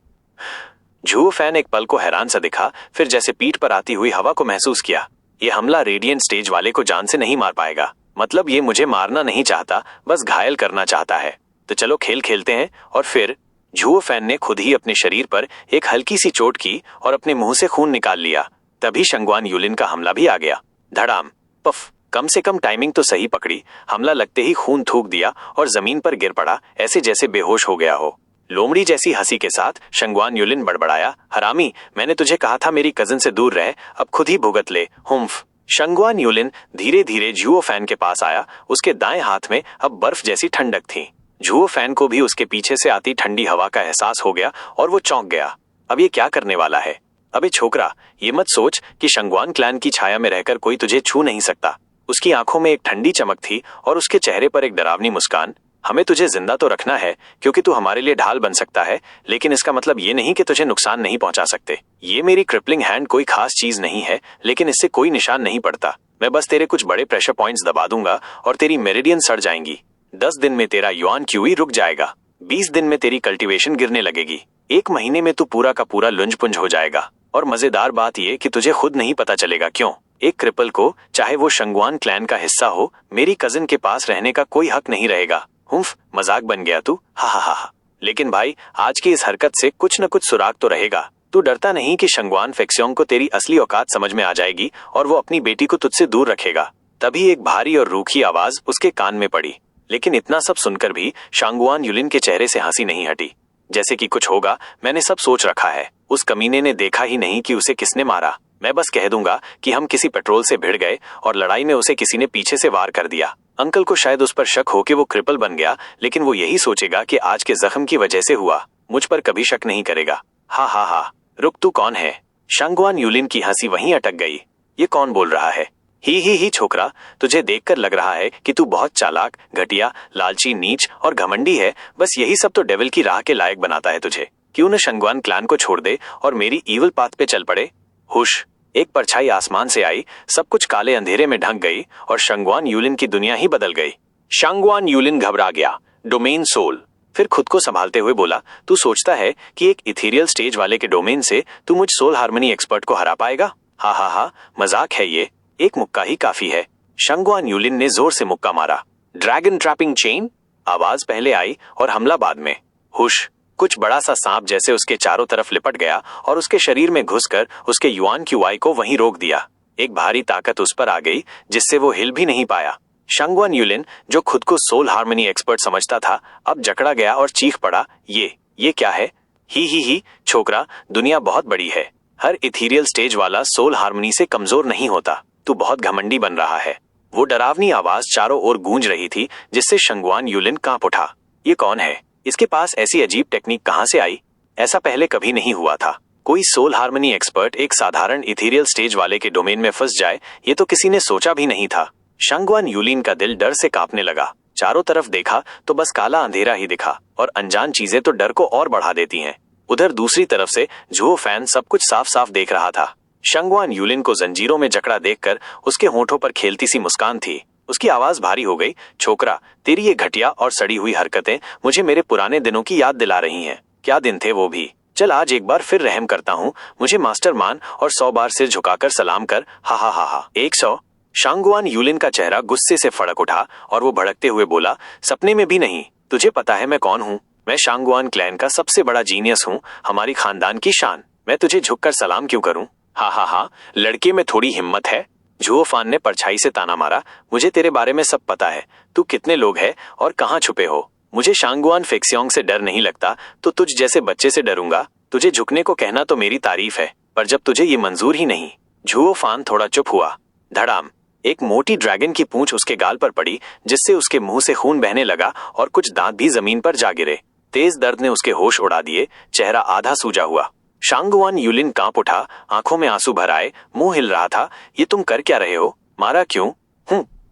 झुओ फैन एक पल को हैरान सा दिखा, फिर जैसे पीठ पर आती हुई हवा को महसूस किया। ये हमला रेडियंट स्टेज वाले को जान से नहीं मार पाएगा। मतलब ये मुझे मारना नहीं चाहता, बस घायल करना चाहता है। तो चलो खेल खेलते हैं। और फिर झुओ फैन ने खुद ही अपने शरीर पर एक हल्की सी चोट की और अपने मुंह से खून निकाल लिया। तभी शंगुआन यूलिन का हमला भी आ गया। धड़ाम, पफ। कम से कम टाइमिंग तो सही पकड़ी। हमला लगते ही खून थूक दिया और जमीन पर गिर पड़ा, ऐसे जैसे बेहोश हो गया हो। लोमड़ी जैसी हंसी के साथ शंगुआन यूलिन बड़बड़ाया, हरामी, मैंने तुझे कहा था मेरी कजिन से दूर रह, अब खुद ही भुगत ले। हुम्फ। शंगुआन यूलिन धीरे धीरे झुओ फैन के पास आया। उसके दाएं हाथ में अब बर्फ जैसी ठंडक थी। झुओ फैन को भी उसके पीछे से आती ठंडी हवा का एहसास हो गया और वो चौंक गया। अब ये क्या करने वाला है? अबे छोकरा, ये मत सोच कि शंगुआन क्लैन की छाया में रहकर कोई तुझे छू नहीं सकता। उसकी आंखों में एक ठंडी चमक थी और उसके चेहरे पर एक डरावनी मुस्कान। हमें तुझे जिंदा तो रखना है क्योंकि तू हमारे लिए ढाल बन सकता है, लेकिन इसका मतलब ये नहीं कि तुझे नुकसान नहीं पहुंचा सकते। ये मेरी क्रिपलिंग हैंड कोई खास चीज नहीं है, लेकिन इससे कोई निशान नहीं पड़ता। मैं बस तेरे कुछ बड़े प्रेशर पॉइंट्स दबा दूंगा और तेरी मेरिडियन सड़ जाएंगी। 10 दिन में तेरा युआन क्यूई रुक जाएगा। 20 दिन में तेरी कल्टीवेशन गिरने लगेगी। 1 महीने में तू पूरा का पूरा लुंज-पुंज हो जाएगा। और मजेदार बात यह कि तुझे खुद नहीं पता चलेगा क्यों। एक क्रिपल को, चाहे वो शंगवान क्लैन का हिस्सा हो, मेरी कजिन के पास रहने का कोई हक नहीं रहेगा। हुम्फ, मजाक बन गया तू, हा हा हा। लेकिन भाई, आज की इस हरकत से कुछ न कुछ सुराग तो रहेगा। तू डरता नहीं कि शंगवान फेक्सियोंग को तेरी असली औकात समझ में आ जाएगी और वो अपनी बेटी को तुझसे दूर रखेगा। तभी एक भारी और रूखी आवाज उसके कान में पड़ी। लेकिन इतना सब सुनकर भी शांगवान युलिन के चेहरे से हंसी नहीं हटी। जैसे कि कुछ होगा, मैंने सब सोच रखा है। उस कमीने ने देखा ही नहीं कि उसे किसने मारा। मैं बस कह दूंगा कि हम किसी पेट्रोल से भिड़ गए और लड़ाई में उसे किसी ने पीछे से वार कर दिया। अंकल को शायद उस पर शक हो कि वो क्रिपल बन गया, लेकिन वो यही सोचेगा कि आज के जख्म की वजह से हुआ। मुझ पर कभी शक नहीं करेगा। हा हा हा। रुक, तू कौन है? शांगवान युलिन की हंसी वहीं अटक गई। ये कौन बोल रहा है? ही छोकरा, तुझे देखकर लग रहा है कि तू बहुत चालाक, घटिया, लालची, नीच और घमंडी है। बस यही सब तो डेविल की राह के लायक बनाता है तुझे। क्यों न शंगवान क्लैन को छोड़ दे और मेरी ईविल पाथ पे चल पड़े। हुश! एक परछाई आसमान से आई, सब कुछ काले अंधेरे में ढक गई और शंगवान युलिन की दुनिया ही बदल गई। शांगवान युलिन घबरा गया। डोमेन सोल। फिर खुद को संभालते हुए बोला, तू सोचता है कि एक इथेरियल स्टेज वाले के डोमेन से तू मुझ सोल हार्मनी एक्सपर्ट को हरा पाएगा? हा हा हा, मजाक है ये। एक मुक्का ही काफी है। शंगवान युलिन ने जोर से मुक्का मारा। Dragon trapping chain? आवाज पहले आई और हमला बाद में। हुश! कुछ बड़ा सा सांप जैसे उसके चारों तरफ लिपट गया और उसके शरीर में घुसकर उसके युआन क्यूआई को वहीं रोक दिया। एक भारी ताकत उस पर आ गई जिससे वो हिल भी नहीं पाया। शांगवान युलिन, जो खुद को सोल हार्मनी एक्सपर्ट समझता था, अब जकड़ा गया और चीख पड़ा, ये क्या है? ही छोकरा, दुनिया बहुत बड़ी है। हर इथीरियल स्टेज वाला सोल हार्मनी से कमजोर नहीं होता। तू बहुत घमंडी बन रहा है। वो डरावनी आवाज चारों ओर गूंज रही थी जिससे शंगवान युलिन कांप उठा। ये कौन है? इसके पास ऐसी अजीब टेक्निक कहां से आई? ऐसा पहले कभी नहीं हुआ था। कोई सोल हार्मनी एक्सपर्ट एक साधारण इथेरियल स्टेज वाले के डोमेन में फंस जाए, ये तो किसी ने सोचा भी नहीं था। शंगवान युलिन का दिल डर से कांपने लगा। चारों तरफ देखा तो बस काला अंधेरा ही दिखा और अनजान चीजें तो डर को और बढ़ा देती हैं। उधर दूसरी तरफ से जुओ फैन सब कुछ साफ साफ देख रहा था। शंगवान युलिन को जंजीरों में जकड़ा देखकर उसके होठों पर खेलती सी मुस्कान थी। उसकी आवाज भारी हो गई। छोकरा, तेरी ये घटिया और सड़ी हुई हरकतें मुझे मेरे पुराने दिनों की याद दिला रही हैं। क्या दिन थे वो भी। चल, आज एक बार फिर रहम करता हूँ। मुझे मास्टर मान और 100 बार सिर झुकाकर सलाम कर। हा हा हा हा। 100। शांगवान युलिन का चेहरा गुस्से से फड़क उठा और वो भड़कते हुए बोला, सपने में भी नहीं। तुझे पता है मैं कौन हूँ? मैं शांगवान क्लैन का सबसे बड़ा जीनियस हूँ, हमारी खानदान की शान। मैं तुझे झुककर सलाम क्यों करूँ? हा हा हा, लड़के में थोड़ी हिम्मत है। जुओ फान ने परछाई से ताना मारा। मुझे तेरे बारे में सब पता है। तू कितने लोग है और कहाँ छुपे हो। मुझे शांगवान फेक्सियोंग से डर नहीं लगता तो तुझ जैसे बच्चे से डरूंगा। तुझे झुकने को कहना तो मेरी तारीफ है, पर जब तुझे ये मंजूर ही नहीं। जुओ फान थोड़ा चुप हुआ। धड़ाम! एक मोटी ड्रैगन की पूंछ उसके गाल पर पड़ी जिससे उसके मुंह से खून बहने लगा और कुछ दांत भी जमीन पर जा गिरे। तेज दर्द ने उसके होश उड़ा दिए। चेहरा आधा सूजा हुआ। शांगवान युलिन कांप उठा, आंखों में आंसू भर आए, मुंह हिल रहा था। ये तुम कर क्या रहे हो? मारा क्यों?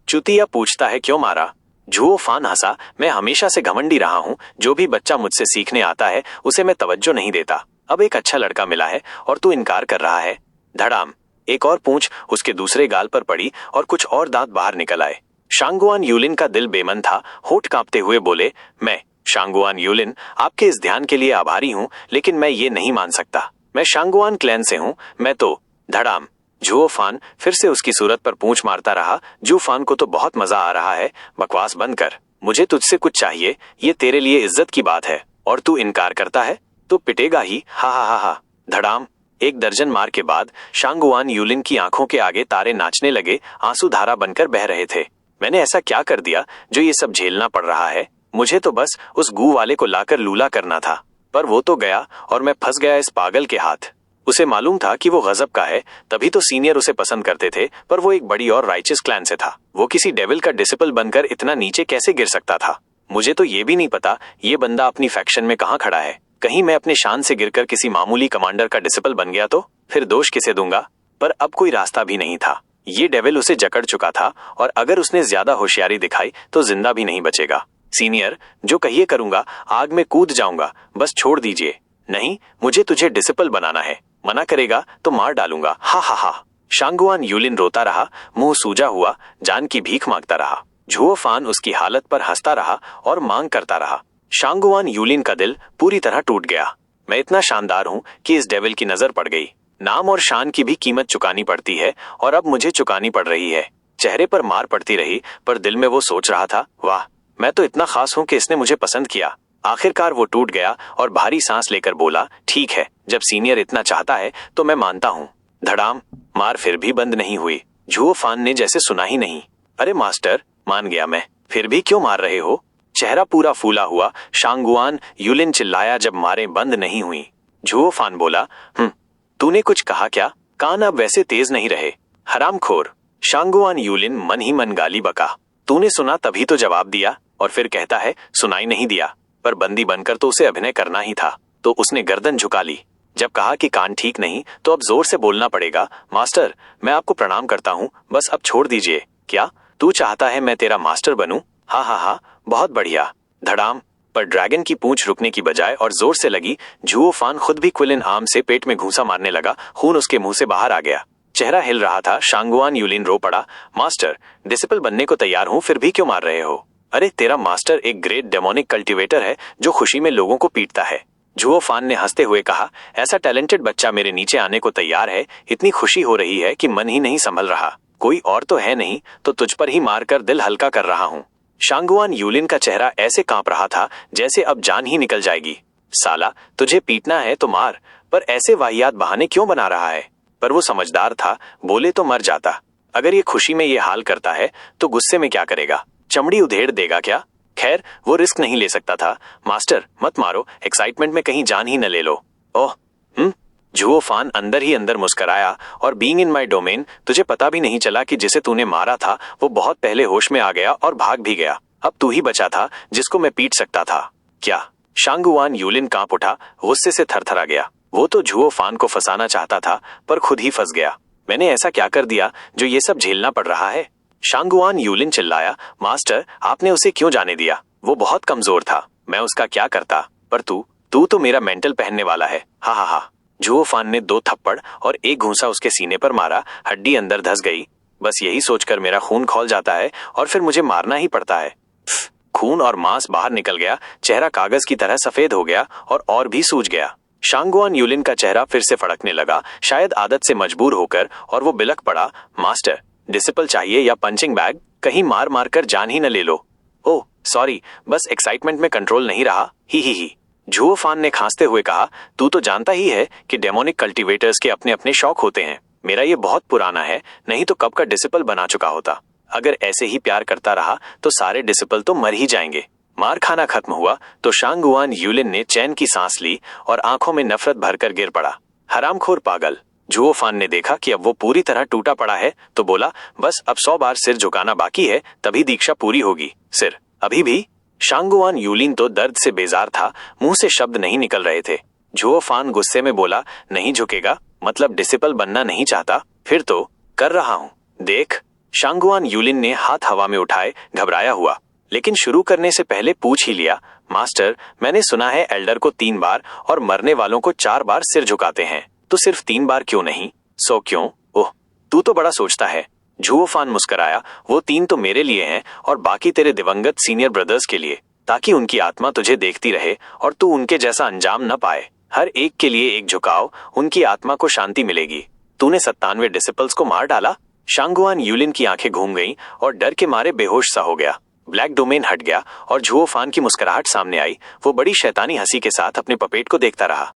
चुतिया पूछता है क्यों मारा? जुओ फान हंसा। मैं हमेशा से घमंडी रहा हूँ। जो भी बच्चा मुझसे सीखने आता है उसे मैं तवज्जो नहीं देता। अब एक अच्छा लड़का मिला है और तू इनकार कर रहा है। धड़ाम! एक और पूंछ उसके दूसरे गाल पर पड़ी और कुछ और दांत बाहर निकल आए। शांगवान युलिन का दिल बेमन था। होठ कांपते हुए बोले, मैं शांगवान युलिन आपके इस ध्यान के लिए आभारी हूँ, लेकिन मैं ये नहीं मान सकता। मैं शांगवान क्लैन से हूँ। मैं तो। धड़ाम! जुओ फान फिर से उसकी सूरत पर पूंछ मारता रहा। जू फान को तो बहुत मजा आ रहा है। बकवास बंद कर। मुझे तुझसे कुछ चाहिए। ये तेरे लिए इज्जत की बात है और तू इनकार करता है तो पिटेगा ही। हा हा हा हा। धड़ाम! एक दर्जन मार के बाद शांगवान युलिन की आंखों के आगे तारे नाचने लगे, आंसू धारा बनकर बह रहे थे। मैंने ऐसा क्या कर दिया जो ये सब झेलना पड़ रहा है? मुझे तो बस उस गू वाले को लाकर लूला करना था, पर वो तो गया और मैं फंस गया इस पागल के हाथ। उसे मालूम था कि वो गजब का है, तभी तो सीनियर उसे पसंद करते थे, पर वो एक बड़ी और राइचियस क्लैन से था। वो किसी डेविल का डिसिपल बनकर इतना नीचे कैसे गिर सकता था? मुझे तो ये भी नहीं पता ये बंदा अपनी फैक्शन में कहाँ खड़ा है। कहीं मैं अपने शान से गिरकर किसी मामूली कमांडर का डिसिपल बन गया तो फिर दोष किसे दूंगा? पर अब कोई रास्ता भी नहीं था। ये डेविल उसे जकड़ चुका था और अगर उसने ज्यादा होशियारी दिखाई तो जिंदा भी नहीं बचेगा। सीनियर, जो कहिए करूंगा। आग में कूद जाऊंगा, बस छोड़ दीजिए। नहीं, मुझे तुझे डिसिपल बनाना है। मना करेगा तो मार डालूंगा। हा हा हा। शांगुआन यूलिन रोता रहा, मुंह सूजा हुआ, जान की भीख मांगता रहा। झुओ फान उसकी हालत पर हंसता रहा और मांग करता रहा। शांगुआन यूलिन का दिल पूरी तरह टूट गया। मैं इतना शानदार हूं कि इस डेविल की नजर पड़ गई। नाम और शान की भी कीमत चुकानी पड़ती है और अब मुझे चुकानी पड़ रही है। चेहरे पर मार पड़ती रही, पर दिल में वो सोच रहा था, वाह, मैं तो इतना खास हूं कि इसने मुझे पसंद किया। आखिरकार वो टूट गया और भारी सांस लेकर बोला, ठीक है, जब सीनियर इतना चाहता है तो मैं मानता हूँ। धड़ाम, मार फिर भी बंद नहीं हुई। झुओ फान ने जैसे सुना ही नहीं। अरे मास्टर, मान गया मैं, फिर भी क्यों मार रहे हो? चेहरा पूरा फूला हुआ शांगुआन यूलिन चिल्लाया जब मारें बंद नहीं हुई। झुओ फान बोला, तूने कुछ कहा क्या? कान अब वैसे तेज नहीं रहे। हरामखोर। शांगुआन यूलिन मन ही मन गाली बका। तूने सुना तभी तो जवाब दिया, और फिर कहता है सुनाई नहीं दिया। पर बंदी बनकर तो उसे अभिनय करना ही था, तो उसने गर्दन झुका ली। जब कहा कि कान ठीक नहीं तो अब जोर से बोलना पड़ेगा। मास्टर, मैं आपको प्रणाम करता हूँ, बस अब छोड़ दीजिए। क्या तू चाहता है मैं तेरा मास्टर बनूं? हाँ हाँ हाँ, बहुत बढ़िया। धड़ाम, पर ड्रैगन की पूंछ रुकने की बजाय और जोर से लगी। झुओ फान खुद भी क्विलिन आर्म से पेट में घूंसा मारने लगा। खून उसके मुंह से बाहर आ गया। चेहरा हिल रहा था। शांगुआन यूलिन रो पड़ा। मास्टर, डिसिपल बनने को तैयार हूं, फिर भी क्यों मार रहे हो? अरे तेरा मास्टर एक ग्रेट डेमोनिक कल्टिवेटर है जो खुशी में लोगों को पीटता है। झुओ फान ने हंसते हुए कहा, ऐसा टैलेंटेड बच्चा मेरे नीचे आने को तैयार है। इतनी खुशी हो रही है कि मन ही नहीं संभल रहा। कोई और तो है नहीं, तो तुझ पर ही मारकर दिल हल्का कर रहा हूँ। शांगुआन यूलिन का चेहरा ऐसे कांप रहा था जैसे अब जान ही निकल जाएगी। साला, तुझे पीटना है तो मार, पर ऐसे वाहियात बहाने क्यों बना रहा है? पर वो समझदार था, बोले तो मर जाता। अगर ये खुशी में ये हाल करता है तो गुस्से में क्या करेगा? चमड़ी उधेड़ देगा क्या? खैर, वो रिस्क नहीं ले सकता था। मास्टर, मत मारो, एक्साइटमेंट में कहीं जान ही न ले लो। ओह, झुओ फान अंदर ही अंदर मुस्कराया, और बीइंग इन माय डोमेन, तुझे पता भी नहीं चला कि जिसे तूने मारा था वो बहुत पहले होश में आ गया और भाग भी गया। अब तू ही बचा था जिसको मैं पीट सकता था। क्या? शांगुआन यूलिन कांप उठा, गुस्से से थरथरा गया। वो तो झुओ फान को फंसाना चाहता था, पर खुद ही फंस गया। मैंने ऐसा क्या कर दिया जो ये सब झेलना पड़ रहा है? शांगुआन यूलिन चिल्लाया, मास्टर, आपने उसे क्यों जाने दिया? वो बहुत कमजोर था, मैं उसका क्या करता? पर तू तो मेरा मेंटल पहनने वाला है। हा हा हा। झुओ फान ने 2 थप्पड़ और एक घूंसा उसके सीने पर मारा। हड्डी अंदर धस गई। बस यही सोचकर मेरा खून खौल जाता है और फिर मुझे मारना ही पड़ता है। खून और मांस बाहर निकल गया। चेहरा कागज की तरह सफेद हो गया और भी सूज गया। शांगुआन यूलिन का चेहरा फिर से फड़कने लगा, शायद आदत से मजबूर होकर, और वो बिलख पड़ा, मास्टर, डिसिपल चाहिए या पंचिंग बैग? कहीं मार मार कर जान ही न ले लो। ओह सॉरी, बस एक्साइटमेंट में कंट्रोल नहीं रहा। ही। झुओ फान ने खांसते हुए कहा, तू तो जानता ही है कि डेमोनिक कल्टीवेटर्स के अपने अपने शौक होते हैं। मेरा ये बहुत पुराना है, नहीं तो कब का डिसिपल बना चुका होता। अगर ऐसे ही प्यार करता रहा तो सारे डिसिपल तो मर ही जाएंगे। मार खाना खत्म हुआ तो शांगुआन यूलिन ने चैन की सांस ली और आंखों में नफरत भरकर गिर पड़ा। हरामखोर पागल। झुओ फान ने देखा कि अब वो पूरी तरह टूटा पड़ा है, तो बोला, बस अब 100 बार सिर झुकाना बाकी है, तभी दीक्षा पूरी होगी। सिर अभी भी? शांगुआन यूलिन तो दर्द से बेजार था, मुंह से शब्द नहीं निकल रहे थे। झुओ फान गुस्से में बोला, नहीं झुकेगा? मतलब डिसिपल बनना नहीं चाहता? फिर तो कर रहा हूं, देख। शांगुआन यूलिन ने हाथ हवा में उठाए, घबराया हुआ, लेकिन शुरू करने से पहले पूछ ही लिया, मास्टर, मैंने सुना है एल्डर को 3 बार और मरने वालों को 4 बार सिर झुकाते हैं, तो सिर्फ 3 बार क्यों नहीं? 100 क्यों? ओह, तू तो बड़ा सोचता है। झुओ फान मुस्कराया, वो 3 तो मेरे लिए हैं और बाकी तेरे दिवंगत सीनियर ब्रदर्स के लिए, ताकि उनकी आत्मा तुझे देखती रहे और तू उनके जैसा अंजाम न पाए। हर एक के लिए एक झुकाव, उनकी आत्मा को शांति मिलेगी। तूने 97 डिसिपल्स को मार डाला? शांगुआन यूलिन की आंखें घूम गईं और डर के मारे बेहोश सा हो गया। ब्लैक डोमेन हट गया और झुओ फान की मुस्कुराहट सामने आई। वो बड़ी शैतानी हंसी के साथ अपने पपेट को देखता रहा।